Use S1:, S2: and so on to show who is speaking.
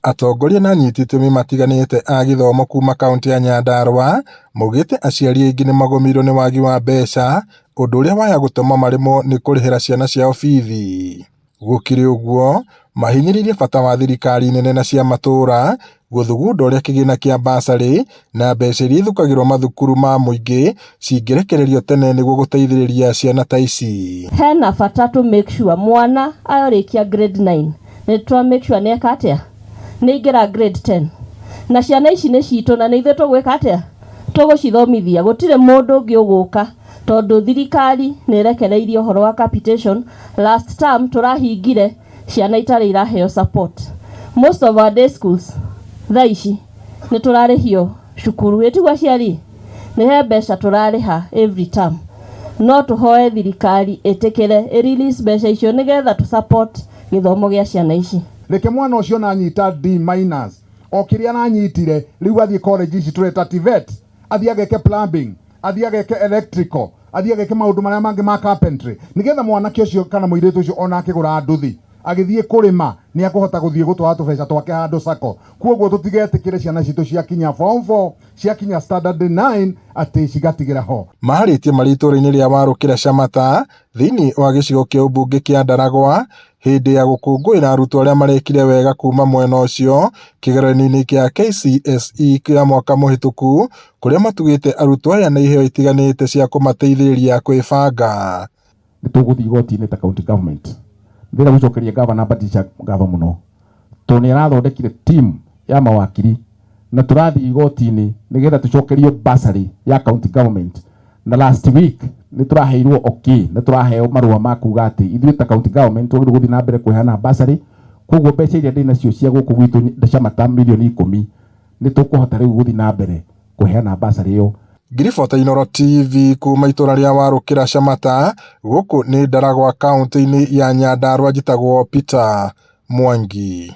S1: Atongoria na anyiti itemi matiganĩte a gĩthomo kuma kaunti ya Nyandarua maugĩte aciari aingĩ nĩ magomirwo nĩ wagi wa mbeca, ũndũ ũrĩa waya gũtũma maremwo nĩ kũrĩhĩra ciana ciao bithi. Gũkĩrĩ ũguo, mahinyĩrĩirie bata wa thirikari nene na cia matũũra gũthugunda ũrĩa kĩgĩna kĩa basarĩ na mbeca iria ithukagĩrwo mathukuru ma mũingĩ cingĩrekererio tene nĩguo gũteithĩrĩria ciana ta ici.
S2: Hena bata to make sure mwana arĩkia grade 9 nĩ twa make sure nĩ eka atĩa nĩ ingĩra grade 10 na ciana ici nĩ citũ na nĩ ithuĩ tũgwĩka atĩa tũgũcithomithia. Gũtirĩ mũndũ ũngĩ ũgũka tondũ thirikari nĩ ĩrekereirie ũhoro wa capitation. Last term tũrahingire ciana itarĩ iraheo support. Most of our day schools thaa ici nĩ tũrarĩhio cukuru ĩtigwa aciari nĩ he mbeca tũrarĩha every term. No tũhoe thirikari ĩtĩkĩre release mbeca icio nĩgetha tũ support gĩthomo gĩa ciana ici.
S3: Reke mwana ũcio na nyita D- o kĩrĩa nanyitire rĩu athiĩ college ici tũreta TVET, athiĩ ageke plumbing, athiĩ ageke electrical, athiĩ ageke maũndũ marĩa mangĩ ma carpentry, nĩgetha mwanake ũcio kana mũirĩtu ũcio ona akĩgũra nduthi agĩthiĩ kũrĩma nĩ akũhota gũthiĩ gũtwara tũbeca twake handũ sako. Kuoguo tũtigetĩkĩre ciana citũ ciakinya form 4 ciakinya standard 9 atĩ cigatigĩra ho.
S1: Maharĩtie marĩ itũũra-inĩ rĩa Warũkĩra Shamata thĩinĩ wa gĩcigo kĩa ũmbunge kĩa Ndaragwa hĩndĩ ya gũkũngũĩra arutwo arĩa marekire wega kuma mwena ũcio kĩgeranio-inĩ kĩa KCSE kĩa mwaka mũhĩtũku, kũrĩa matugĩte arutwo aya na iheo itiganĩte cia kũmateithĩrĩria kwĩbanga.
S3: Nĩtũgũthiĩ igoti-inĩ ta county government ndĩra gũcokeria gavana Patricia Ngatho mũno tondũ nĩ arathondekire team ya mawakiri na tũrathiĩ igoti-inĩ nĩgetha tũcokerio basarĩ ya county government. Na last week nĩ tũraheirwo okay, nĩ tũraheo marũa ma kuga atĩ ithuĩ ta county government twagĩrĩirwo gũthiĩ na mbere kũheana basarĩ. Koguo mbeca iria ndĩ nacio cia gũkũ gwitũ Shamata milioni 10 nĩ tũkũhota rĩu gũthiĩ na mbere kũheana basarĩ ĩyo.
S1: Ngiribota Inooro TV kuma itũũra rĩa Warũkĩra Shamata gũkũ nĩ Ndaragwa kaunti-inĩ ya Nyandarua, njĩtagwo Peter Mwangi.